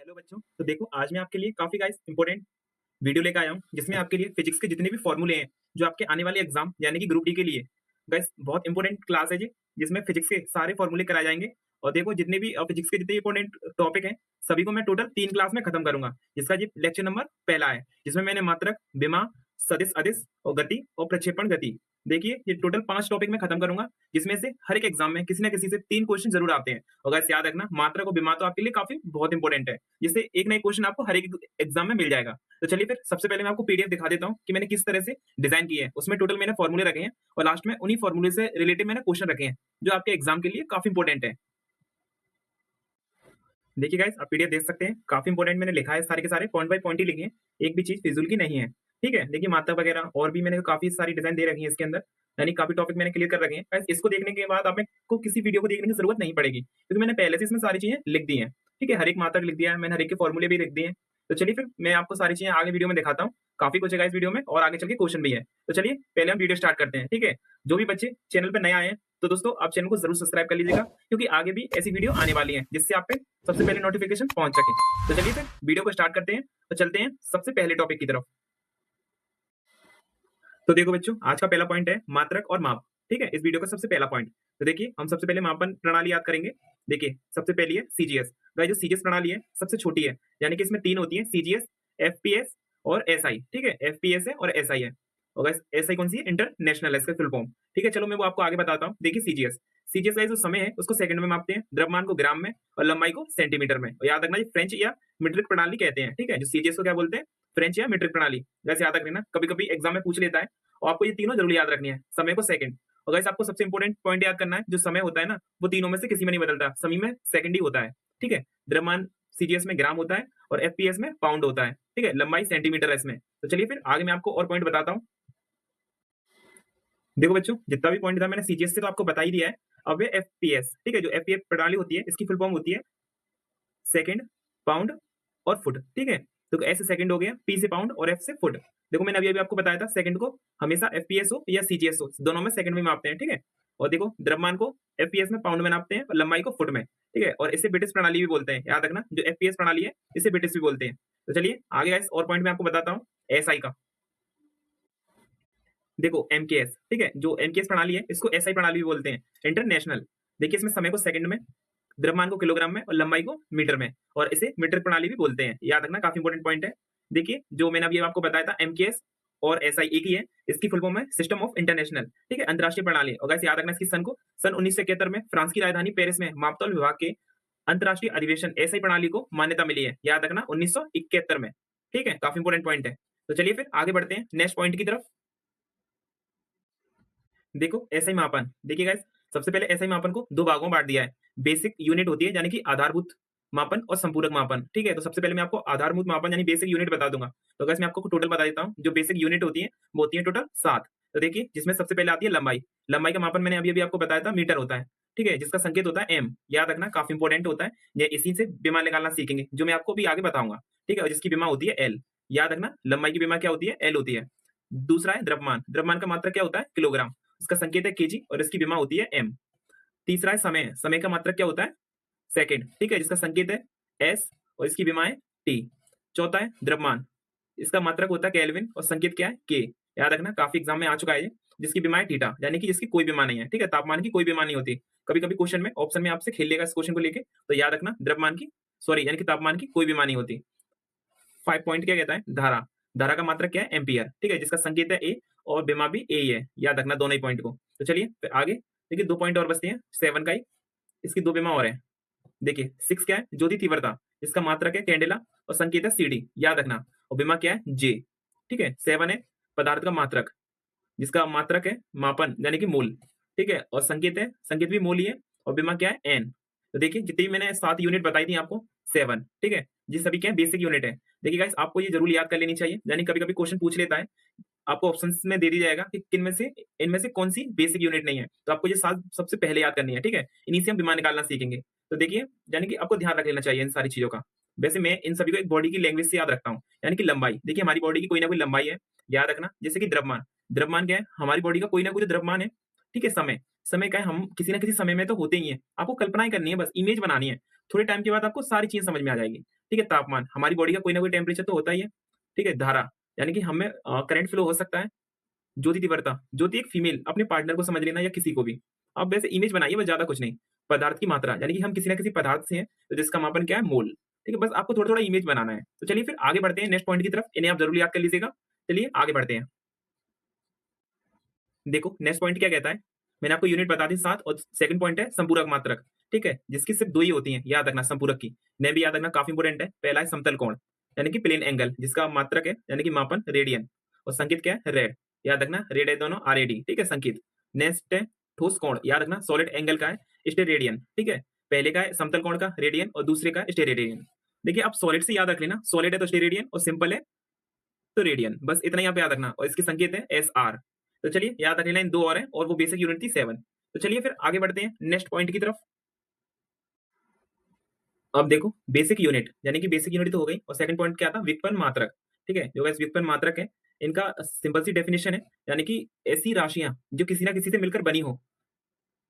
Hello बच्चों। तो देखो, आज मैं आपके लिए काफी गाइस इंपॉर्टेंट वीडियो लेकर आया हूँ, जिसमें आपके लिए फिजिक्स के जितने भी फॉर्मूले हैं जो आपके आने वाले एग्जाम यानी कि ग्रुप डी के लिए गाइस बहुत इंपॉर्टेंट क्लास है जी, जिसमें फिजिक्स के सारे फॉर्मूले कराए जाएंगे। और देखो, जितने भी फिजिक्स के जितने इंपॉर्टेंट टॉपिक हैं सभी को मैं टोटल 3 क्लास में खत्म करूंगा, जिसका ये लेक्चर नंबर पहला है, जिसमें मैंने मात्रक, विमा, सदिश, अदिश और गति और प्रक्षेपण गति, देखिए ये टोटल 5 टॉपिक में खत्म करूंगा, जिसमें से हर एक एग्जाम में किसी ना किसी से 3 क्वेश्चन जरूर आते हैं। और गाइस याद रखना, मात्रक और विमा तो आपके लिए काफी बहुत इंपॉर्टेंट है, जिससे एक ना एक क्वेश्चन आपको हर एक एग्जाम में मिल जाएगा। तो चलिए फिर सबसे पहले मैं आपको पीडीएफ दिखा देता हूँ कि मैंने किस तरह से डिजाइन की है। उसमें टोटल मैंने फॉर्मूले रखे हैं और लास्ट में उन्हीं फॉर्मूले से रिलेटेड मैंने क्वेश्चन रखे हैं जो आपके एग्जाम के लिए काफी इंपॉर्टेंट है। देखिए गाइस, आप पीडीएफ देख सकते हैं, काफी इंपॉर्टेंट मैंने लिखा है, सारे के सारे पॉइंट बाय पॉइंट ही लिखे हैं, एक भी चीज फिजूल की नहीं है। ठीक है, देखिए मात्रक वगैरह और भी मैंने काफी सारी डिजाइन दे रखी है इसके अंदर, यानी काफी टॉपिक मैंने क्लियर कर रखे हैं। गाइस इसको देखने के बाद आप को किसी वीडियो को देखने की जरूरत नहीं पड़ेगी, क्योंकि मैंने पहले से इसमें सारी चीजें लिख दी हैं। ठीक है, हर एक मात्रक लिख दिया है मैंने, हर एक के फॉर्मूले भी लिख दिए हैं। तो चलिए फिर मैं आपको सारी चीजें आगे वीडियो में दिखाता हूँ। काफी कुछ है इस वीडियो में और आगे चल के क्वेश्चन भी है। तो चलिए पहले हम वीडियो स्टार्ट करते हैं। ठीक है, जो भी बच्चे चैनल पर नए आए हैं तो दोस्तों आप चैनल को जरूर सब्सक्राइब कर लीजिएगा, क्योंकि आगे भी ऐसी वीडियो आने वाली है जिससे आप पे सबसे पहले नोटिफिकेशन पहुंच सके। तो चलिए फिर वीडियो को स्टार्ट करते हैं। तो चलते हैं सबसे पहले टॉपिक की तरफ। तो देखो बच्चों, आज का पहला पॉइंट है मात्रक और माप। ठीक है, इस वीडियो का सबसे पहला पॉइंट। तो देखिए, हम सबसे पहले मापन प्रणाली याद करेंगे। देखिए सबसे पहली है सीजीएस। जो सीजीएस प्रणाली है सबसे छोटी है, यानी कि इसमें 3 होती है, सीजीएस, एफपीएस और एसआई। ठीक है, एफपीएस है और एसआई है। और एसआई कौन सी है? इंटरनेशनल है इसका फुल फॉर्म। ठीक है, चलो मैं वो आपको आगे बताता हूँ। देखिए सीजीएस, सीजीएस का जो समय है उसको सेकंड में मापते हैं, द्रव्यमान को ग्राम में और लंबाई को सेंटीमीटर में। और याद रखना, ये फ्रेंच या मीट्रिक प्रणाली कहते हैं। ठीक है, जो सीजीएस को क्या बोलते हैं? फ्रेंच या मीट्रिक प्रणाली। वैसे याद रखना, कभी कभी एग्जाम में पूछ लेता है, और आपको ये तीनों जरूर याद रखनी है। समय को सेकंड, और गाइस आपको सबसे इंपॉर्टेंट पॉइंट याद करना है, जो समय होता है ना वो तीनों में से किसी में नहीं बदलता, समय में सेकंड ही होता है। ठीक है, द्रव्यमान सीजीएस में ग्राम होता है और एफपीएस में पाउंड होता है। ठीक है, लंबाई सेंटीमीटर है इसमें। तो चलिए फिर आगे मैं आपको और पॉइंट बताता हूँ। देखो बच्चों, जितना भी पॉइंट था मैंने सीजीएस से तो आपको बता ही दिया है। अब ये एफपीएस। ठीक है, जो एफपीएस प्रणाली होती है इसकी फुल फॉर्म होती है सेकंड, पाउंड और फुट। ठीक है, तो एस से सेकंड हो गया, पी से पाउंड और एफ से फुट। देखो मैंने अभी अभी आपको बताया था, सेकंड को हमेशा एफपीएस हो या सीजीएस हो, दोनों में सेकंड में मापते हैं। ठीक है, और देखो द्रव्यमान को एफपीएस में पाउंड में नापते हैं और लंबाई को फुट में। ठीक है, और इसे ब्रिटिश प्रणाली भी बोलते हैं। याद रखना, जो एफपीएस प्रणाली है इसे ब्रिटिश भी बोलते हैं। तो चलिए आगे गाइस और पॉइंट मैं आपको बताता हूँ एसआई का। देखो एमकेएस। ठीक है, जो एमकेएस प्रणाली है इसको एसआई प्रणाली भी बोलते हैं, इंटरनेशनल। देखिए इसमें समय को सेकंड में, द्रव्यमान को किलोग्राम में और लंबाई को मीटर में, और इसे मीटर प्रणाली भी बोलते हैं। याद रखना, काफी इंपॉर्टेंट पॉइंट है। देखिए जो मैंने अभी आपको बताया था एमकेएस और एसआई एक ही है, इसकी फुल फॉर्म है सिस्टम ऑफ इंटरनेशनल। ठीक है, अंतरराष्ट्रीय प्रणाली। और गाइस याद रखना, इसकी सन को सन 1971 में फ्रांस की राजधानी पेरिस में मापतौल विभाग के अंतरराष्ट्रीय अधिवेशन एसआई प्रणाली को मान्यता मिली है। याद रखना 1971 में। ठीक है, काफी इंपॉर्टेंट पॉइंट है। तो चलिए फिर आगे बढ़ते हैं नेक्स्ट पॉइंट की तरफ। देखो एसआई मापन। देखिए गाइस, सबसे पहले एसआई मापन को 2 भागों में बांट दिया है। बेसिक यूनिट होती है यानी कि आधारभूत मापन, और संपूरक मापन। ठीक है, तो सबसे पहले मैं आपको आधारभूत मापन यानी बेसिक यूनिट बता दूंगा। तो गाइस मैं आपको टोटल बता देता हूँ, जो बेसिक यूनिट होती है वो होती है टोटल 7। तो देखिए, जिसमें सबसे पहले आती है लंबाई। लंबाई का मापन मैंने अभी अभी आपको बताया था, मीटर होता है। ठीक है, जिसका संकेत होता है एम। याद रखना, काफी इंपॉर्टेंट होता है, ये इसी से विमा निकालना सीखेंगे, जो मैं आपको भी आगे बताऊंगा। ठीक है, और जिसकी विमा होती है एल। याद रखना, लंबाई की विमा क्या होती है? एल होती है। दूसरा है द्रव्यमान। द्रव्यमान का मात्रक क्या होता है? किलोग्राम। इसका संकेत है केजी और इसकी विमा होती है एम। तीसरा है समय। समय का मात्रक क्या होता है? सेकंड। ठीक है, जिसका संकेत है एस और इसकी विमा है टी। चौथा है द्रव्यमान। इसका मात्रक होता है केल्विन और संकेत क्या है? के। याद रखना, काफी एग्जाम में आ चुका है ये। जिसकी विमा है थीटा, यानी कि जिसकी कोई विमा नहीं है। ठीक है, तापमान की कोई विमा नहीं होती। कभी कभी क्वेश्चन में ऑप्शन में आपसे खेल लेगा इस क्वेश्चन को लेके, तो याद रखना द्रव्यमान की, सॉरी यानी कि तापमान की कोई विमा नहीं होती। 5 पॉइंट क्या कहता है? धारा। धारा का मात्रक क्या है? एम्पियर। ठीक है, जिसका संकेत है ए और विमा भी ए ही है। याद रखना दोनों ही पॉइंट को। तो चलिए फिर आगे देखिए, 2 पॉइंट और बचते हैं 7 का ही, इसकी 2 विमा और है। देखिए 6 क्या है? ज्योति तीव्रता। इसका मात्रक है कैंडेला और संकेत है सीडी। याद रखना, और विमा क्या है? जे। ठीक है, 7 है पदार्थ का मात्रक, जिसका मात्रक है मापन यानी कि मोल। ठीक है, और संकेत है, संकेत भी मोल ही है, और विमा क्या है? एन। तो देखिए जितनी भी मैंने 7 यूनिट बताई थी आपको, 7। ठीक है, ये सभी क्या है? बेसिक यूनिट है। देखिए गाइस, आपको ये जरूर याद कर लेनी चाहिए, यानी कभी कभी क्वेश्चन पूछ लेता है, आपको ऑप्शंस में दे दी जाएगा कि किन में से, इनमें से कौन सी बेसिक यूनिट नहीं है, तो आपको ये 7 सबसे पहले याद करनी है। ठीक है, इन्हीं से हम विमा निकालना सीखेंगे। तो देखिए, यानी कि आपको ध्यान रख लेना चाहिए इन सारी चीजों का। वैसे मैं इन सभी को एक बॉडी की लैंग्वेज से याद रखता हूँ, यानी कि लंबाई। देखिए हमारी बॉडी की कोई ना कोई लंबाई है, याद रखना। जैसे कि द्रव्यमान। द्रव्यमान क्या है? हमारी बॉडी का कोई ना कोई तो द्रव्यमान है। ठीक है, समय। समय का है, हम किसी न किसी समय में तो होते ही हैं। आपको कल्पनाएँ करनी है बस, इमेज बनानी है। थोड़े टाइम के बाद आपको सारी चीज़ें समझ में आ जाएगी। ठीक है? तापमान, हमारी बॉडी का कोई ना कोई टेम्परेचर तो होता ही है। ठीक है? धारा, यानी कि हमें करंट फ्लो हो सकता है। ज्योति तीव्रता, ज्योति एक फीमेल अपने पार्टनर को समझ लेना या किसी को भी। आप वैसे इमेज बनाइए बस, ज़्यादा कुछ नहीं। पदार्थ की मात्रा, यानी कि हम किसी न किसी पदार्थ से हैं, तो जिसका मापन क्या है? मोल। ठीक है? बस आपको थोड़ा-थोड़ा इमेज बनाना है। तो चलिए फिर आगे बढ़ते हैं नेक्स्ट पॉइंट की तरफ। इन्हें आप ज़रूर याद कर लीजिएगा। चलिए आगे बढ़ते हैं। देखो नेक्स्ट पॉइंट क्या कहता है? मैंने आपको यूनिट बता दी 7 और सेकंड पॉइंट है संपूरक मात्रक। ठीक है? जिसकी सिर्फ 2 ही होती हैं, याद रखना संपूरक की। नेम भी याद रखना काफ़ी इंपोर्टेंट है। पहला है समतल कोण, यानी कि प्लेन एंगल, जिसका मात्रक है यानी कि मापन रेडियन और संकेत क्या है? रेड। याद रखना रेड है दोनों आरएडी, ठीक है? संकेत। नेक्स्ट है ठोस कोण, याद रखना सॉलिड एंगल का है स्टेरेडियन, ठीक है? पहले का है समतल कोण का रेडियन और दूसरे का स्टेरेडियन। देखिए आप सॉलिड से याद रख लेना, सॉलिड है तो स्टेरेडियन और सिंपल है तो रेडियन, बस इतना यहाँ पे याद रखना और इसके संकेत है एसआर। तो चलिए याद रख लेना, इन 2 और हैं और वो बेसिक यूनिट थी 7। तो चलिए फिर आगे बढ़ते हैं नेक्स्ट पॉइंट की तरफ। अब देखो बेसिक यूनिट, यानी कि बेसिक यूनिट तो हो गई और सेकंड पॉइंट क्या था? व्युत्पन्न मात्रक। ठीक है? जो गाइस व्युत्पन्न मात्रक है, इनका सिंपल सी डेफिनिशन है, यानी कि ऐसी राशियाँ जो किसी न किसी से मिलकर बनी हो,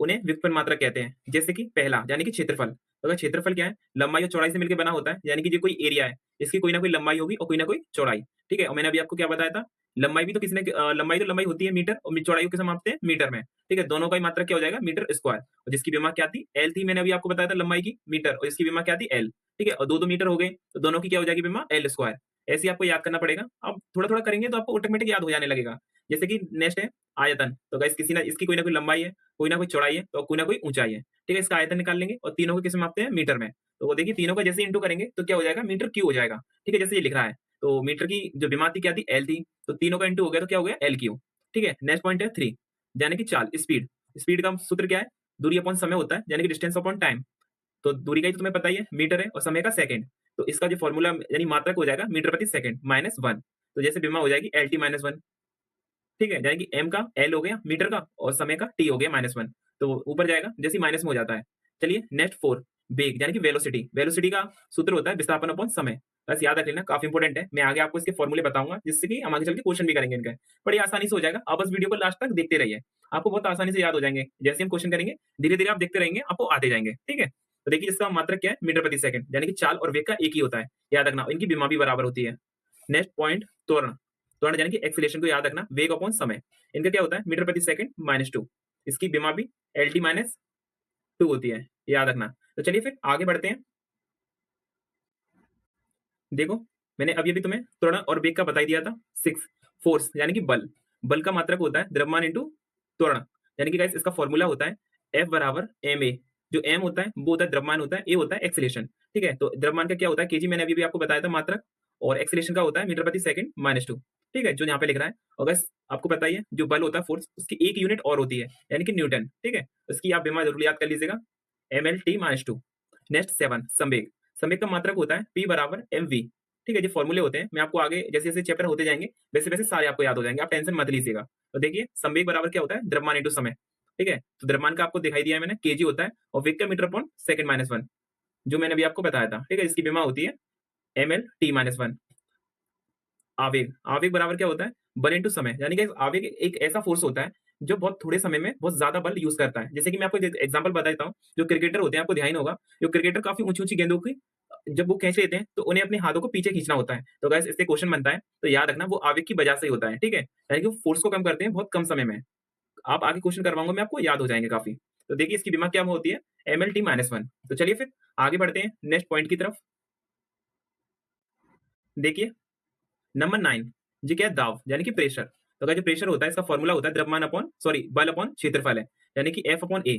उन्हें व्युत्पन्न मात्रक कहते हैं। जैसे कि पहला यानी कि क्षेत्रफल। तो अगर क्षेत्रफल क्या है? लंबाई और चौड़ाई से मिलकर बना होता है, यानी कि जो कोई एरिया है, इसकी कोई ना कोई लंबाई होगी और कोई ना कोई चौड़ाई। ठीक है? और मैंने अभी आपको क्या बताया था? लंबाई भी तो किसी ने लंबाई तो लंबाई होती है मीटर और चौड़ाई को कैसे मापते हैं? मीटर में। ठीक है? दोनों का ही मात्रक क्या हो जाएगा? Metre square. और जिसकी विमा क्या थी? एल थी, मैंने अभी आपको बताया था लंबाई की मीटर और इसकी विमा क्या थी? एल। ठीक है? और 2-2 मीटर हो गए, तो दोनों की क्या हो जाएगी विमा? L square. ऐसे ही आपको याद करना पड़ेगा। अब थोड़ा-थोड़ा करेंगे तो आपको ऑटोमेटिक याद हो जाने लगेगा। जैसे कि नेक्स्ट है आयतन। तो गाइस किसी ना इसकी कोई ना कोई लंबाई है, कोई ना कोई चौड़ाई है तो कोई ना कोई ऊंचाई है। ठीक है? इसका आयतन निकाल लेंगे और तीनों को किसमें मापते हैं? मीटर में। तो वो देखिए तीनों का जैसे इंटू करेंगे तो क्या हो जाएगा? मीटर क्यूब हो जाएगा। ठीक है? जैसे ये लिख रहा है। तो मीटर की जो विमा थी क्या थी? एल थी। तो तीनों का इंटू हो गया तो क्या हो गया? L cube. ठीक है? नेक्स्ट पॉइंट है 3, यानी कि चाल, स्पीड। स्पीड का सूत्र क्या है? दूरी अपॉन समय होता है, यानी कि डिस्टेंस अपॉन टाइम। तो दूरी का ही तो तुम्हें पता ही है, मीटर है और समय का सेकंड। तो इसका जो फॉर्मूला यानी मात्रक हो जाएगा मीटर प्रति सेकंड माइनस 1। तो जैसे विमा हो जाएगी एल टी माइनस 1। ठीक है? यानी कि m का l हो गया मीटर का और समय का t हो गया -1। तो ऊपर जाएगा जैसे ही माइनस में हो जाता है। चलिए नेक्स्ट 4, वेग यानी कि वेलोसिटी। वेलोसिटी का सूत्र होता है विस्थापन अपॉन समय। बस याद रख लेना, काफ़ी इंपोर्टेंट है। मैं आगे आपको इसके फॉर्मूले बताऊँगा जिससे कि हम आगे चल के क्वेश्चन भी करेंगे इनके। बड़ी आसानी से हो जाएगा। आप बस वीडियो को लास्ट तक देखते रहिए। आपको बहुत आसानी से याद हो जाएँगे। जैसे हम क्वेश्चन करेंगे, धीरे-धीरे आप देखते रहेंगे, आपको आते जाएँगे। ठीक है? तो देखिए इसका मात्रक क्या है? मीटर प्रति सेकंड, यानी कि चाल और वेग का एक ही होता है। याद रखना, इनकी विमा भी बराबर होती है। नेक्स्ट पॉइंट त्वरण। त्वरण यानी कि एक्सीलरेशन को याद रखना, वेग अपॉन समय। इनका क्या होता है? मीटर प्रति सेकंड -2। इसकी विमा भी एल-टी -2 होती है, याद रखना। तो चलिए फिर आगे बढ़ते हैं। देखो, मैंने अभी-अभी तुम्हें त्वरण और वेग का बता ही दिया था। 6, फोर्स यानी कि बल। बल का मात्रक होता है द्रव्यमान इंटू त्वरण। यानी कि गाइस इसका फॉर्मूला होता है F बराबर ma। जो m होता है वो होता है द्रव्यमान होता है, a होता है एक्सीलरेशन। ठीक है? तो द्रव्यमान का क्या होता है? केजी, मैंने अभी-अभी आपको बताया था मात्रक, और एक्सीलरेशन का होता है मीटर प्रति सेकंड -2। ठीक है? जो यहाँ पे लिख रहा है। और गाइस आपको पता ही है जो बल होता है फोर्स, उसकी एक यूनिट और होती है, यानी कि न्यूटन। ठीक है? इसकी आप विमा जरूर याद कर लीजिएगा, mlt-2। नेक्स्ट 7, संवेग। संवेग का मात्रक होता है P बराबर mv। ठीक है? जो फॉर्मूले होते हैं, मैं आपको आगे जैसे-जैसे चैप्टर होते जाएँगे, वैसे-वैसे सारे आपको याद हो जाएँगे, आप टेंशन मत लीजिएगा। तो देखिए संवेग बराबर क्या होता है? द्रव्यमान इंटू समय। ठीक है? तो द्रव्यमान का आपको दिखाई दिया है मैंने, केजी होता है और वेग का मीटर अपॉन सेकंड -1, जो मैंने अभी आपको बताया था। ठीक है? इसकी विमा होती है ml-t-1। आवेग, आवेग बराबर क्या होता है? बल इंटू समय, यानी कि आवेग एक ऐसा फोर्स होता है जो बहुत थोड़े समय में बहुत ज्यादा बल यूज करता है। जैसे कि मैं आपको एक एग्जांपल बता देता हूँ। जो क्रिकेटर होते हैं, आपको ध्यान होगा, जो क्रिकेटर काफी ऊंची-ऊंची गेंदों की जब वो खींच लेते हैं तो उन्हें अपने हाथों को पीछे खींचना होता है। तो गाइस इससे क्वेश्चन बनता है, तो याद रखना वो आवेग की वजह से ही होता है। ठीक है? यानी कि वो फोर्स को कम करते हैं बहुत कम समय में। आप आगे क्वेश्चन करवाऊंगा मैं आपको, याद हो जाएंगे काफी। तो देखिए इसकी विमा क्या होती है? mlt-1। तो चलिए फिर आगे बढ़ते हैं नेक्स्ट पॉइंट की तरफ। देखिए नंबर 9, जी क्या है? दाब यानी कि प्रेशर। तो अगर जो प्रेशर होता है, इसका फॉर्मूला होता है द्रव्यमान अपॉन सॉरी बल अपॉन क्षेत्रफल है, यानी कि F अपॉन A।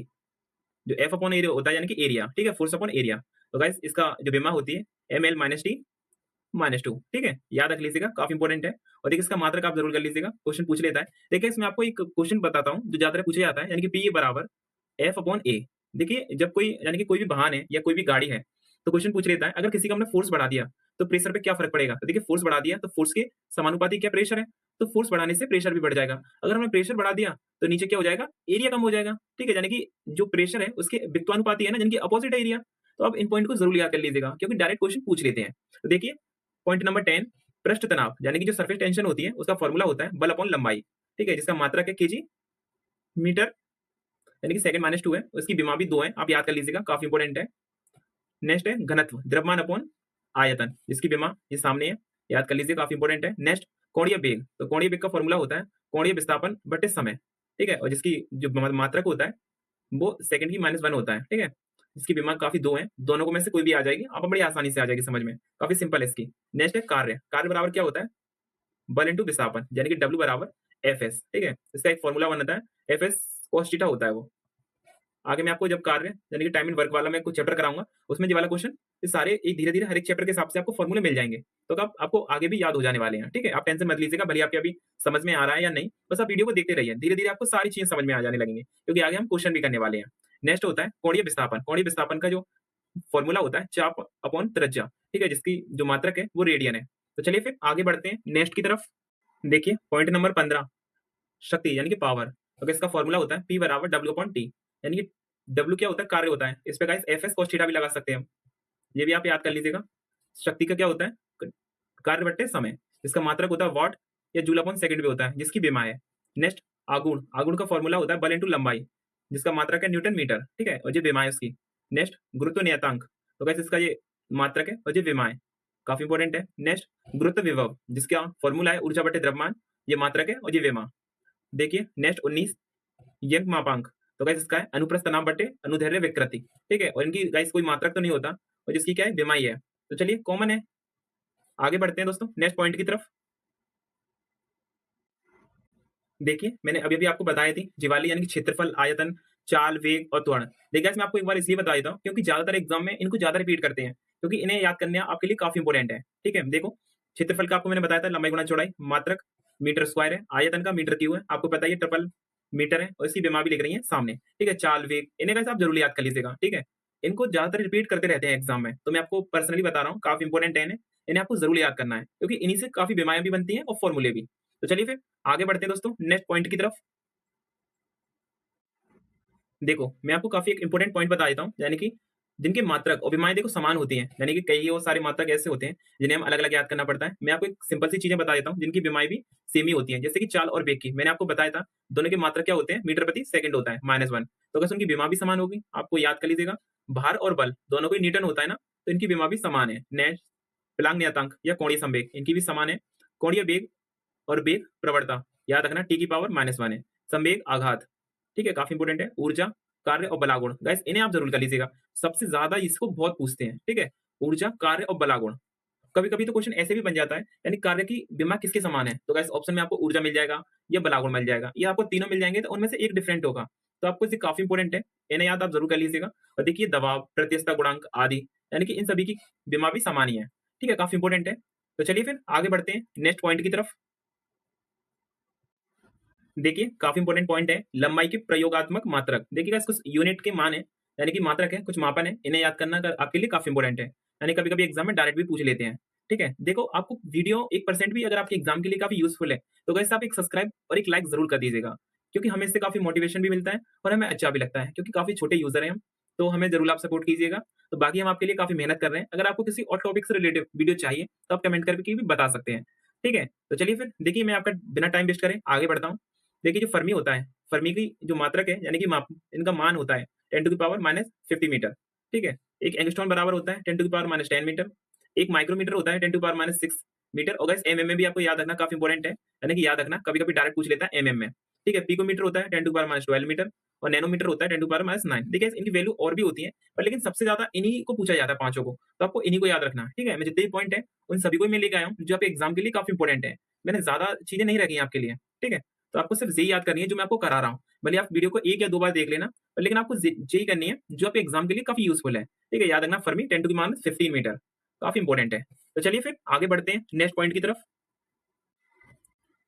जो F अपॉन A होता है यानी कि एरिया। ठीक है? Force upon area. तो गाइस इसका जो विमा होती है ml-t-2। ठीक है? याद रख लीजिएगा, काफी इंपॉर्टेंट है। और देखिए इसका मात्रक आप जरूर कर लीजिएगा, क्वेश्चन पूछ लेता है। देखिए इसमें आपको एक क्वेश्चन बताता हूँ जो ज्यादातर पूछा जाता है, यानी कि P बराबर F अपॉन A। देखिए जब कोई यानी कि कोई भी वाहन है या कोई भी गाड़ी है, तो क्वेश्चन पूछ लेता है अगर किसी का हमने फोर्स बढ़ा दिया तो प्रेशर पे क्या फर्क पड़ेगा? तो देखिए फोर्स बढ़ा दिया तो फोर्स के समानुपाती क्या प्रेशर है, तो फोर्स बढ़ाने से प्रेशर भी बढ़ जाएगा। अगर हमने प्रेशर बढ़ा दिया तो नीचे क्या हो जाएगा? एरिया कम हो जाएगा। ठीक है? यानी कि जो प्रेशर है उसके वित्वानुपाती है ना, जिनकी अपोजिट है एरिया। तो आप इन पॉइंट को जरूर याद कर लीजिएगा, क्योंकि डायरेक्ट क्वेश्चन पूछ लेते हैं। तो देखिए पॉइंट नंबर 10, पृष्ठ तनाव यानी कि जो सरफेस टेंशन होती है उसका फॉर्मूला होता है बल अपॉन लंबाई। ठीक है? जिसका मात्रक है केजी मीटर यानी कि सेकंड -2 है, उसकी विमा भी 2 है, आप याद कर लीजिएगा, काफ़ी इंपॉर्टेंट है। नेक्स्ट है घनत्व, द्रव्यमान अपॉन आयतन, जिसकी विमा ये सामने है, याद कर लीजिए, काफ़ी इंपॉर्टेंट है। नेक्स्ट कोणीय वेग, तो कोणीय वेग का फॉर्मूला होता है कोणीय विस्थापन बटे समय, ठीक है? और जिसकी जो मात्रक होता है वो सेकंड की -1 होता है, ठीक है? इसकी विमा काफ़ी 2 है, दोनों को में से कोई भी आ जाएगी, आपको बड़ी आसानी से आ जाएगी समझ में, काफ़ी सिंपल है इसकी। नेक्स्ट है कार्य, कार्य बराबर क्या होता है? बल इंटू विस्थापन, यानी कि W बराबर Fs, ठीक है? इसका एक फॉर्मूला बनता है, Fs cos थीटा होता है वो। आगे मैं आपको जब कार्य यानी कि टाइम एंड वर्क वाला मैं कुछ चैप्टर कराऊंगा, उसमें ये वाला क्वेश्चन, ये सारे एक धीरे-धीरे हर एक चैप्टर के हिसाब से आपको फॉर्मूले मिल जाएंगे, तो आप आपको आगे भी याद हो जाने वाले हैं, ठीक है? आप टेंशन मत लीजिएगा, भले आपके अभी समझ में आ रहा है या नहीं, बस आप वीडियो को देखते रहिए, धीरे-धीरे आपको सारी चीजें समझ में आ जाने लगेंगी, क्योंकि आगे हम क्वेश्चन भी करने वाले हैं। नेक्स्ट होता है कोणीय विस्थापन, कोणीय विस्थापन का जो फॉर्मूला होता है चाप अपॉन त्रिज्या, ठीक है? जिसकी जो मात्रक है वो रेडियन है। तो चलिए फिर आगे बढ़ते हैं नेक्स्ट की तरफ। देखिए पॉइंट नंबर 15, शक्ति यानी कि पावर, तो इसका फॉर्मूला होता है P बराबर W अपॉन T, यानी कि W क्या होता है? कार्य होता है, इस पे गाइस Fs cos थीटा भी लगा सकते हैं हम, ये भी आप याद कर लीजिएगा। शक्ति का क्या होता है? कार्य बट्टे समय, इसका मात्रक होता है वाट या जूल अपॉन सेकंड भी होता है, जिसकी विमा है। नेक्स्ट आघूर्ण, आघूर्ण का फॉर्मूला होता है बल इंटू लंबाई, जिसका मात्रक है न्यूटन मीटर, ठीक है? और ये विमा है उसकी। नेक्स्ट गुरुत्व नियतांक, तो गाइस इसका ये मात्रक है और ये विमा है, काफी इंपॉर्टेंट है। नेक्स्ट गुरुत्व विभव, जिसका फॉर्मूला है ऊर्जा बटे द्रव्यमान, ये मात्रक है और ये विमा। देखिए नेक्स्ट 19 यंग मापांक, तो गाइस इसका है अनुप्रस्थ तनाव बटे अनुदैर्ध्य विकृति, ठीक है? और इनकी गाइस कोई मात्रक तो नहीं होता, और जिसकी क्या है? विमा ही है। तो चलिए कॉमन है, आगे बढ़ते हैं दोस्तों नेक्स्ट पॉइंट की तरफ। देखिए मैंने अभी-अभी आपको बताई थी जीवाली यानी कि क्षेत्रफल, आयतन, चाल, वेग और त्वरण। देखिए गाइस मैं आपको एक बार इसलिए बता देता हूँ क्योंकि ज्यादातर एग्जाम में इनको ज्यादा रिपीट करते हैं, क्योंकि इन्हें याद करना आपके लिए काफी इंपॉर्टेंट है, ठीक है? देखो क्षेत्रफल का आपको मैंने बताया था लंबाई गुणा चौड़ाई, मात्रक मीटर स्क्वायर है, आयतन का मीटर क्यूब है, आपको पता ही है ट्रिपल मीटर है, और इसकी विमा भी लिख रही है सामने, ठीक है? चाल, वेग, इन्हें गाइस आप जरूर याद कर लीजिएगा, ठीक है? इनको ज्यादातर रिपीट करते रहते हैं एग्जाम में, तो मैं आपको पर्सनली बता रहा हूँ, काफी इंपॉर्टेंट है इन्हें, इन्हें आपको जरूर याद करना है, क्योंकि इन्हीं से काफी बीमारियां भी बनती हैं और फॉर्मूले भी। तो चलिए फिर आगे बढ़ते हैं दोस्तों नेक्स्ट पॉइंट की तरफ। देखो, मैं आपको काफ़ी एक इम्पोर्टेंट पॉइंट बता देता हूँ, यानी कि जिनकी मात्रक और विमाएँ देखो समान होती हैं, यानी कि कई और सारे मात्रक ऐसे होते हैं, जिन्हें हम अलग-अलग याद करना पड़ता है। मैं आपको एक सिंपल सी चीज़ें बता देता हूँ, जिनकी विमाएँ भी सेम ही होती हैं, जैसे कि चाल और वेग की। मैंने आपको बताया था, दोनों के मात्रक क्या होते हैं? मीटर प्रति सेकंड होता है, -1। तो अगर उनकी विमा भी समान होगी, आपको याद कर लीजिएगा। भार और बल, दोनों को ही न्यूटन होता है ना, तो इनकी विमा भी समान है। नेक्स्ट प्लांक नियतांक या कोणीय संवेग, इनकी भी समान है। कोणीय वेग और वेग प्रवणता, याद रखना T की पावर -1 है। संवेग आघात, ठीक है? काफ़ी इंपॉर्टेंट है। ऊर्जा, कार्य और बलागुण, गाइस इन्हें आप ज़रूर कर लीजिएगा। सबसे ज़्यादा इसको बहुत पूछते हैं, ठीक है? ऊर्जा, कार्य और बलागुण। कभी-कभी तो क्वेश्चन ऐसे भी बन जाता है, यानी कार्य की विमा किसके समान है? तो गाइस ऑप्शन में आपको ऊर्जा मिल जाएगा या बलागुण मिल जाएगा, या आपको तीनों मिल जाएँगे तो उनमें से एक डिफरेंट होगा। तो आपको ये काफ़ी इंपॉर्टेंट है, इन्हें याद आप ज़रूर कर लीजिएगा। और देखिए दबाव, प्रत्यस्थता गुणांक आदि, यानी कि इन सभी की विमा भी समान ही है, ठीक है? काफ़ी इंपॉर्टेंट है। तो चलिए फिर आगे बढ़ते हैं नेक्स्ट पॉइंट की तरफ। देखिए काफ़ी इंपॉर्टेंट पॉइंट है, लंबाई के प्रयोगात्मक मात्रक। देखिए गाइस कुछ यूनिट के मान है, यानी कि मात्रक है, कुछ मापन है, इन्हें याद करना आपके लिए काफ़ी इंपॉर्टेंट है। यानी कभी-कभी एग्जाम में डायरेक्ट भी पूछ लेते हैं, ठीक है? देखो आपको वीडियो 1% भी अगर आपके एग्जाम के लिए काफ़ी यूज़फुल है, तो गाइस आप एक सब्सक्राइब और एक लाइक ज़रूर कर दीजिएगा, क्योंकि हमें इससे काफ़ी मोटिवेशन भी मिलता है और हमें अच्छा भी लगता है, क्योंकि काफ़ी छोटे यूज़र हैं हम, तो हमें ज़रूर आप सपोर्ट कीजिएगा। तो बाकी हम आपके लिए काफ़ी मेहनत कर रहे हैं। अगर आपको किसी और टॉपिक से रिलेटेड वीडियो चाहिए, तो आप कमेंट करके भी बता सकते हैं, ठीक है? तो चलिए फिर देखिए मैं आपका बिना टाइम वेस्ट करे आगे बढ़ता हूँ। देखिए जो फर्मी होता है, फर्मी की जो मात्रक है यानी कि माप, इनका मान होता है 10 टू द पावर -50 मीटर, ठीक है? एक एंगस्ट्रॉन बराबर होता है 10 टू द पावर -10 मीटर, एक माइक्रोमीटर होता है 10 टू द पावर -6 मीटर, और गाइस एमएम में भी आपको याद रखना काफ़ी इंपॉर्टेंट है, यानी कि याद रखना कभी-कभी डायरेक्ट पूछ लेता है एमएम में, ठीक है? पिकोमीटर होता है 10 टू द पावर -12 मीटर, और नैनोमीटर होता है 10 टू द पावर -9। देखिए इनकी वैल्यू और भी होती है, पर लेकिन सबसे ज़्यादा इन्हीं को पूछा जाता है पाँचों को, तो आपको इन्हीं को याद रखना है, ठीक है? मैं जितने भी पॉइंट है, उन सभी को ही मैं लेके आया हूँ, जो आपके एग्जाम के लिए काफ़ी इंपॉर्टेंट है। मैंने ज़्यादा चीज़ें नहीं रखी हैं आपके लिए, ठीक है? तो आपको सिर्फ यही याद करनी है जो मैं आपको करा रहा हूँ। भले आप वीडियो को 1 या 2 बार देख लेना, पर लेकिन आपको यही करनी है जो आपके एग्जाम के लिए काफ़ी यूज़फुल है। ठीक है? याद रखना fermi 10 to the minus 15 metre, काफ़ी इंपॉर्टेंट है। तो चलिए फिर आगे बढ़ते हैं नेक्स्ट पॉइंट की तरफ।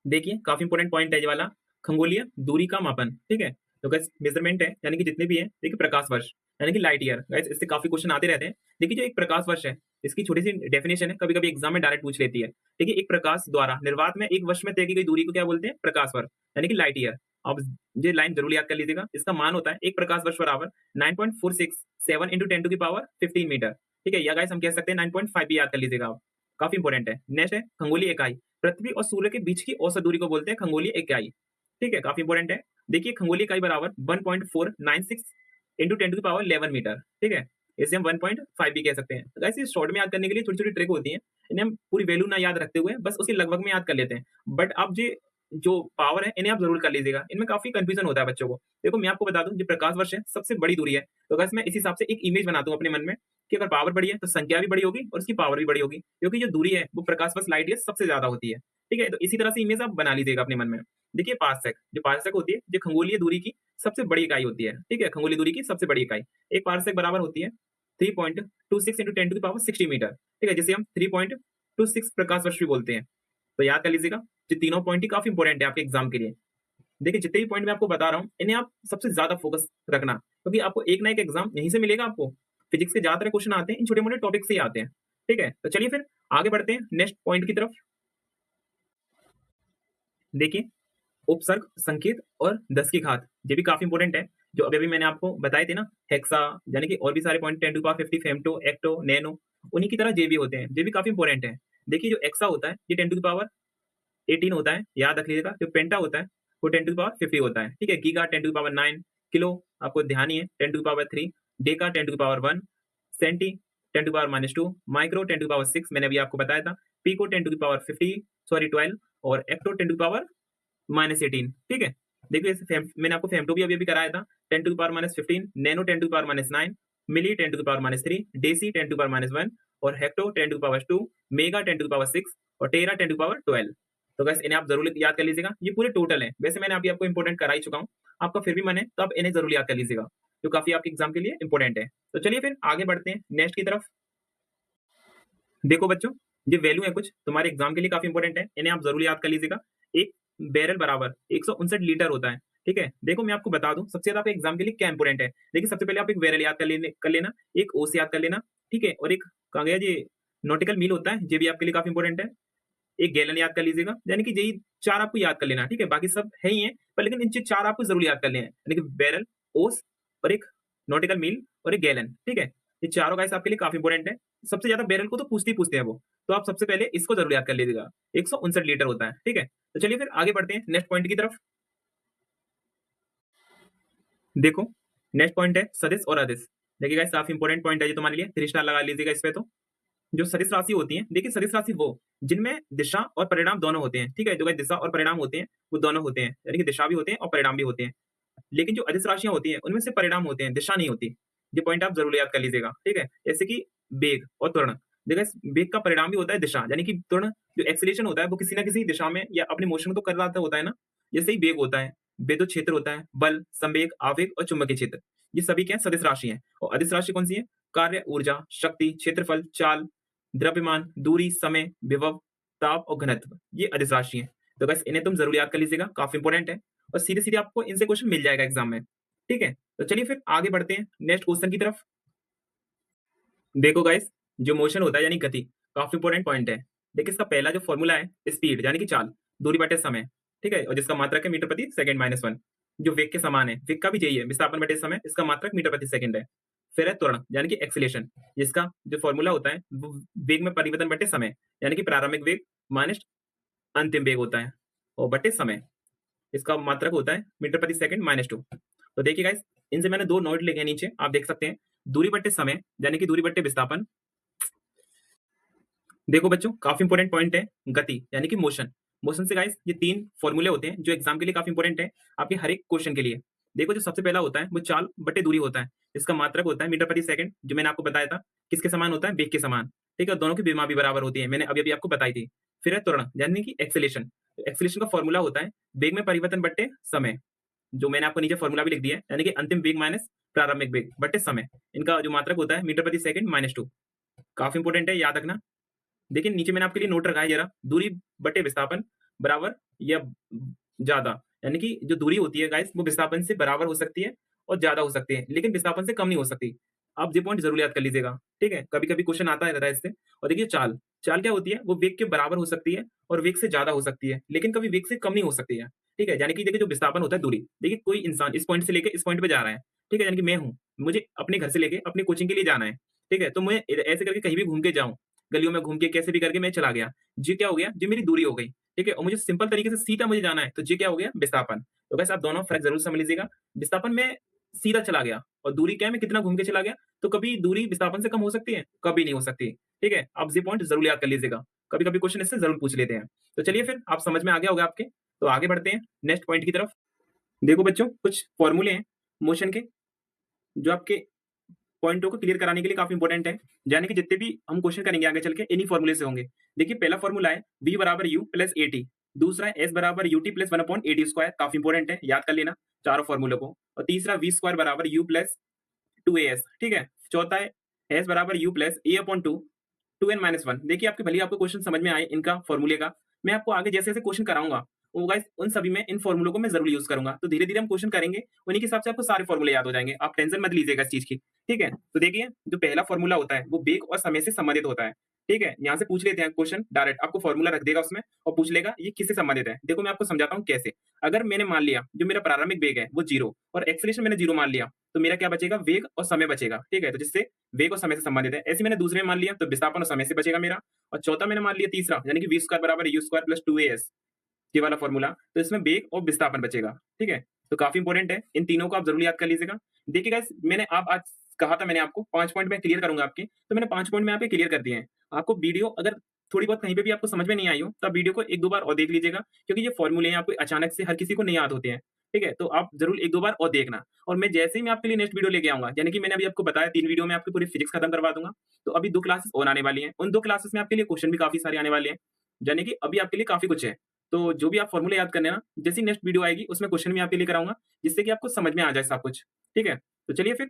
देखिए काफ़ी इंपॉर्टेंट पॉइंट है ये वाला, खगोलीय दूरी का मापन, ठीक है? तो गाइस मेज़रमेंट है, यानी कि जितने भी हैं, देखिए प्रकाश वर्ष, यानी कि लाइट ईयर। गाइस इससे काफ़ी क्वेश्चन आते रहते हैं। देखिए जो एक प्रकाश वर्ष है, इसकी छोटी-सी डेफिनिशन है, कभी-कभी एग्जाम में डायरेक्ट पूछ लेती है। देखिए एक प्रकाश द्वारा निर्वात में 1 वर्ष में तय की गई दूरी को क्या बोलते हैं? प्रकाश वर्ष, यानी कि लाइट ईयर। अब ये लाइन ज़रूर याद कर लीजिएगा। इसका मान होता है 1 प्रकाश वर्ष बराबर 9.467 into 10 to the power 15 metre, ठीक है? या गाइस हम कह सकते हैं 9.5 भी याद कर लीजिएगा आप, काफ़ी इंपॉर्टेंट है। नेक्स्ट है खगोलीय इकाई, पृथ्वी और सूर्य के बीच की औसत दूरी को बोलते हैं खगोलीय इकाई, ठीक है? काफ़ी इंपॉर्टेंट है। देखिए खंगोली इकाई बराबर 1.496 into 10 to the power 11 metre, ठीक है। इसे हम 1.5 भी कह सकते हैं। तो ऐसे शॉर्ट में याद करने के लिए छोटी-छोटी ट्रिक होती हैं। इन्हें हम पूरी वैल्यू ना याद रखते हुए बस उसके लगभग में याद कर लेते हैं। बट अब जो पावर है इन्हें आप ज़रूर कर लीजिएगा। इनमें काफ़ी कन्फ्यूज़न होता है बच्चों को। देखो मैं आपको बता दूँ जो प्रकाश वर्ष है सबसे बड़ी दूरी है। तो गाइस मैं इस हिसाब से एक इमेज बनाता हूँ अपने मन में कि अगर पावर बड़ी है तो संख्या भी बड़ी होगी और उसकी पावर भी बड़ी होगी। क्योंकि जो दूरी है वो प्रकाश वर्ष लाइट ईयर सबसे ज़्यादा होती है। ठीक है? तो इसी तरह से इमेज आप बना लीजिएगा अपने मन में। देखिए पारसेक, जो पारसेक होती है जो खगोलीय दूरी की सबसे बड़ी इकाई होती है। ठीक है? खगोलीय दूरी की सबसे बड़ी इकाई। एक पारसेक बराबर होती है 3.26 into 10 to the power 60 metre. ठीक है? जिसे हम 3.26 प्रकाश वर्ष भी बोलते हैं। तो याद कर लीजिएगा, ये तीनों पॉइंट ही काफ़ी इंपॉर्टेंट है आपके एग्जाम के लिए। देखिए जितने भी पॉइंट मैं आपको बता रहा हूँ, इन्हें आप सबसे ज़्यादा फोकस रखना, क्योंकि आपको एक ना एक एग्जाम यहीं से मिलेगा आपको। फिजिक्स के ज़्यादातर क्वेश्चन आते हैं इन छोटे-मोटे टॉपिक से ही आते हैं। ठीक है? तो चलिए फिर आगे बढ़ते हैं नेक्स्ट पॉइंट की तरफ। देखिए उपसर्ग, संकेत और दस की घात, ये भी काफ़ी इंपॉर्टेंट है। जो अभी-अभी मैंने आपको बताए थे ना, हेक्सा यानी कि और भी सारे point 10 to power 50, femto, atto, nano, उन्हीं की तरह ये भी होते हैं। ये भी काफ़ी इंपॉर्टेंट है। देखिए जो एक्सा होता है, ये 10 टू द पावर 18 होता है, याद रख लीजिएगा। जो पेंटा होता है, वो 10 टू द पावर 50 होता है। ठीक है? Giga 10 to the power 9, kilo आपको ध्यान ही है 10 to the power 3, deca 10 to the power 1, centi 10 to the power -2, micro 10 to the power 6 मैंने अभी आपको बताया था, pico 10 to the power 50 sorry 12 और एक्टो 10 टू द पावर -18। ठीक है? देखिए इसे मैंने आपको फेम्टो भी अभी-अभी कराया था 10 to the power -15, nano 10 to the power -9, milli 10 to the power -3, deci 10 to the power -1 और hecto 10 to the power 2, mega 10 to the power 6 और टेरा 10 टू द पावर 12। तो गाइस इन्हें आप ज़रूर याद कर लीजिएगा। ये पूरे टोटल हैं। वैसे मैंने अभी आपको इंपॉर्टेंट करा ही चुका हूँ। आपका फिर भी मन है तो आप इन्हें ज़रूर याद कर लीजिएगा, जो काफ़ी आपके एग्ज़ाम के लिए इंपॉर्टेंट है। तो चलिए फिर आगे बढ़ते हैं नेक्स्ट की तरफ। देखो बच्चों, ये वैल्यू है कुछ तुम्हारे एग्जाम के लिए काफ़ी इंपॉर्टेंट है। इन्हें आप ज़रूर याद कर लीजिएगा। एक बैरल बराबर 159 लीटर होता है। ठीक है? देखो मैं आपको बता दूँ सबसे ज़्यादा आपके एग्जाम के लिए क्या इंपॉर्टेंट है। देखिए सबसे पहले आप एक बैरल याद कर लेना, एक ओस याद कर लेना, ठीक है? और एक कहाँ गया ये नॉटिकल मील होता है, ये भी आपके लिए काफ़ी इंपॉर्टेंट है। एक गैलन याद कर लीजिएगा, यानी कि यही 4 आपको याद कर लेना, ठीक है? बाकी सब है ही हैं, पर लेकिन इन 4 आपको ज़रूर याद कर लेने हैं, यानी कि बैरल, ओस और एक नॉटिकल मील और एक गैलन, ठीक है? ये चारों गाइस आपके लिए काफ़ी इंपॉर्टेंट है। सबसे ज़्यादा बैरल को तो पूछते ही पूछते हैं वो, तो आप सबसे पहले इसको ज़रूर याद कर लीजिएगा। 159 लीटर होता है, ठीक है? तो चलिए फिर आगे बढ़ते हैं नेक्स्ट पॉइंट की तरफ। देखो, नेक्स्ट पॉइंट है सदिश और अदिश। देखिए गाइस काफ़ी इंपॉर्टेंट पॉइंट है ये तुम्हारे लिए, 3 स्टार लगा लीजिएगा इस पे तो। जो सदिश राशि होती है, देखिए सदिश राशि वो जिनमें दिशा और परिणाम दोनों होते हैं, ठीक है? जो गाइस दिशा और परिणाम होते हैं, वो दोनों होते हैं, यानी कि दिशा भी होते हैं और परिणाम भी होते हैं। लेकिन जो अदिश राशियाँ होती हैं, उनमें से परिणाम होते हैं, दिशा नहीं होती। ये पॉइंट आप ज़रूर याद कर लीजिएगा, ठीक है? जैसे कि वेग और त्वरण। देखिए इस वेग का परिणाम भी होता है दिशा, यानी कि त्वरण जो एक्सेलरेशन होता है, वो किसी न किसी दिशा में या अपने मोशन को कर रहा होता है ना, जैसे ही वेग होता है, विद्युत क्षेत्र होता है, बल, संवेग, आवेग और चुंबकीय क्षेत्र। ये सभी क्या हैं? सदिश राशि हैं। और अदिश राशि कौन-सी है? कार्य, ऊर्जा, शक्ति, क्षेत्रफल, चाल, द्रव्यमान, दूरी, समय, विभव, ताप और घनत्व। ये अदिश राशि हैं। तो बस इन्हें तुम ज़रूर याद कर लीजिएगा, काफ़ी इंपॉर्टेंट है। और सीधे-सीधे आपको इनसे क्वेश्चन मिल जाएगा एग्जाम में। ठीक है? तो चलिए फिर आगे बढ़ते हैं नेक्स्ट क्वेश्चन की तरफ। देखो गाइस, जो मोशन होता है यानी गति, काफ़ी इंपॉर्टेंट पॉइंट है। देखिए इसका पहला जो फॉर्मूला है स्पीड यानी कि चाल, दूरी बटे समय, ठीक है? और जिसका मात्रक है मीटर प्रति सेकंड माइनस 1, जो वेग के समान है। वेग का भी यही है, विस्थापन बटे समय, इसका मात्रक मीटर प्रति सेकंड है। फिर है त्वरण यानी कि एक्सीलरेशन, जिसका जो फॉर्मूला होता है वो वेग में परिवर्तन बटे समय, यानी कि प्रारंभिक वेग माइनस अंतिम वेग होता है और बटे समय। इसका मात्रक होता है मीटर प्रति सेकंड -2। तो देखिए गाइस, इनसे मैंने 2 नोट लिखे हैं नीचे, आप देख सकते हैं। दूरी बट्टे समय यानी कि दूरी बट्टे विस्थापन। देखो बच्चों, काफ़ी इंपॉर्टेंट पॉइंट है गति यानी कि मोशन। मोशन से गाइस ये 3 फॉर्मूले होते हैं जो एग्जाम के लिए काफ़ी इंपॉर्टेंट है, आपके हर एक क्वेश्चन के लिए। देखो जो सबसे पहला होता है वो चाल बट्टे दूरी होता है। इसका मात्रक होता है मीटर प्रति सेकंड, जो मैंने आपको बताया था। किसके समान होता है? वेग के समान। ठीक है? दोनों की विमा भी बराबर होती है, मैंने अभी-अभी आपको बताई थी। फिर है त्वरण यानी कि एक्सेलरेशन। एक्सेलरेशन का फॉर्मूला होता है वेग में परिवर्तन बट्टे समय। जो मैंने आपको नीचे फॉर्मूला भी लिख दिया है, यानी कि अंतिम वेग माइनस प्रारंभिक वेग बटे समय। इनका जो मात्रक होता है मीटर प्रति सेकंड -2। काफ़ी इंपॉर्टेंट है, याद रखना। देखिए नीचे मैंने आपके लिए नोट रखा है जरा, दूरी बटे विस्थापन बराबर या ज़्यादा, यानी कि जो दूरी होती है गाइस वो विस्थापन से बराबर हो सकती है और ज़्यादा हो सकती है, लेकिन विस्थापन से कम नहीं हो सकती। आप ये पॉइंट ज़रूर याद कर लीजिएगा, ठीक है? कभी-कभी क्वेश्चन आता रहता है इससे। और देखिए चाल, चाल क्या होती है? वो वेग के बराबर हो सकती है और वेग से ज़्यादा हो सकती है, लेकिन कभी वेग से कम नहीं हो सकती है, ठीक है? यानी कि देखिए जो विस्थापन होता है दूरी, देखिए कोई इंसान इस पॉइंट से लेके इस पॉइंट पे जा रहा है, ठीक है? यानी कि मैं हूँ, मुझे अपने घर से लेके अपनी कोचिंग के लिए जाना है, ठीक है? तो मैं ऐसे करके कहीं भी घूम के जाऊँ, गलियों में घूम के कैसे भी करके मैं चला गया। ये क्या हो गया? ये मेरी दूरी हो गई, ठीक है? और मुझे सिंपल तरीके से सीधा मुझे जाना है, तो ये क्या हो गया? विस्थापन। तो गाइस आप दोनों फ़र्क ज़रूर समझ लीजिएगा। विस्थापन में सीधा चला गया और दूरी क्या है? मैं कितना घूम के चला गया, तो कभी दूरी विस्थापन से कम हो सकती है? कभी नहीं हो सकती, ठीक है? आप ये पॉइंट ज़रूर याद कर लीजिएगा। कभी-कभी क्वेश्चन इससे ज़रूर पूछ लेते हैं। तो चलिए फिर आप समझ में आ गया होगा आपके, तो आगे बढ़ते हैं नेक्स्ट पॉइंट की तरफ। देखो बच्चों, कुछ फ़ॉर्मूले हैं मोशन के, जो आपके पॉइंटों को क्लियर कराने के लिए काफ़ी इंपॉर्टेंट है। यानी कि जितने भी हम क्वेश्चन करेंगे आगे चल के, इन्हीं फ़ॉर्मूले से होंगे। देखिए पहला फ़ॉर्मूला है V बराबर U प्लस AT, दूसरा है S बराबर UT प्लस 1/AT स्क्वायर, काफ़ी इंपॉर्टेंट है, याद कर लेना चारों फ़ॉर्मूलों को। और तीसरा V स्क्वायर बराबर U प्लस 2AS, ठीक है? चौथा है S बराबर U प्लस A/2 2n-1। देखिए आपके भले ही आपको क्वेश्चन समझ में आए इनका फ़ॉर्मूले का, मैं आपको आगे जैसे-जैसे क्वेश्चन कराऊँगा, वो गाइस उन सभी में इन फ़ॉर्मूलों को मैं ज़रूर यूज़ करूँगा। तो धीरे-धीरे हम क्वेश्चन करेंगे, उन्हीं के हिसाब से आपको सारे फ़ॉर्मूले याद हो जाएँगे। आप टेंशन मत लीजिएगा इस चीज़ की, ठीक है? तो देखिए, जो पहला फ़ॉर्मूला होता है, वो वेग और समय से संबंधित होता है, ठीक है? यहाँ से पूछ लेते हैं क्वेश्चन डायरेक्ट, आपको फ़ॉर्मूला रख देगा उसमें और पूछ लेगा ये किससे संबंधित है। देखो मैं आपको समझाता हूँ कैसे। अगर मैंने मान लिया जो मेरा प्रारंभिक वेग है वो 0 और एक्सेलरेशन मैंने 0 मान लिया, तो मेरा क्या बचेगा? वेग और समय बचेगा, ठीक है? तो जिससे वेग और समय से संबंधित है। ऐसे ही मैंने दूसरे में मान लिया, तो विस्थापन और समय से बचेगा मेरा। और चौथा मैंने मान लिया तीसरा, यानी कि V स्क्वायर बराबर U स्क्वायर प्लस 2AS, ये वाला फ़ॉर्मूला, तो इसमें वेग और विस्थापन बचेगा, ठीक है? तो काफ़ी इंपॉर्टेंट है, इन तीनों को आप ज़रूर याद कर लीजिएगा। देखिए गाइस, मैंने आप आज कहा था मैंने आपको 5 पॉइंट मैं क्लियर करूँगा आपके, तो मैंने 5 पॉइंट में यहाँ पे क्लियर कर दिए हैं। आपको वीडियो अगर थोड़ी बहुत कहीं पे भी आपको समझ में नहीं आई हो, तो आप वीडियो को 1-2 बार और देख लीजिएगा, क्योंकि ये फ़ॉर्मूले हैं आपको अचानक से हर किसी को नहीं याद होते हैं, ठीक है? तो आप ज़रूर 1-2 बार और देखना। और मैं जैसे ही मैं आपके लिए नेक्स्ट वीडियो लेके आऊँगा, यानी कि मैंने अभी आपको बताया 3 वीडियो में आपकी पूरी फिजिक्स खत्म करवा दूँगा, तो अभी 2 क्लासेस और आने वाली हैं। उन 2 क्लासेस में आपके लिए क्वेश्चन भी काफ़ी सारे आने वाले हैं, यानी कि अभी आपके लिए काफ़ी कुछ है। तो जो भी आप फ़ॉर्मूले याद करने ना, जैसी नेक्स्ट वीडियो आएगी उसमें क्वेश्चन भी आपके लिए कराऊँगा, जिससे कि आपको समझ में आ जाए सब कुछ, ठीक है? तो चलिए फिर,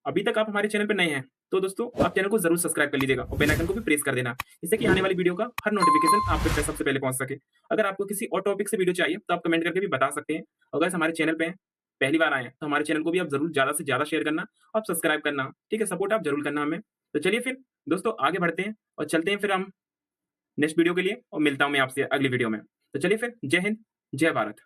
अभी तक आप हमारे चैनल पे नए हैं, तो दोस्तों आप चैनल को ज़रूर सब्सक्राइब कर लीजिएगा और बेल आइकन को भी प्रेस कर देना, जिससे कि आने वाली वीडियो का हर नोटिफ़िकेशन आप तक सबसे पहले पहुँच सके। अगर आपको किसी और टॉपिक से वीडियो चाहिए, तो आप कमेंट करके भी बता सकते हैं। और गाइस हमारे चैनल पे पहली बार आए हैं, तो हमारे चैनल को भी आप ज़रूर ज़्यादा से ज़्यादा शेयर करना और सब्सक्राइब करना, ठीक है? सपोर्ट आप ज़रूर करना हमें। तो चलिए फिर दोस्तों आगे बढ़ते हैं और चलते हैं फिर हम नेक्स्ट वीडियो के लिए, और मिलता हूँ मैं आपसे अगली वीडियो में। तो चलिए फिर, जय हिंद, जय भारत।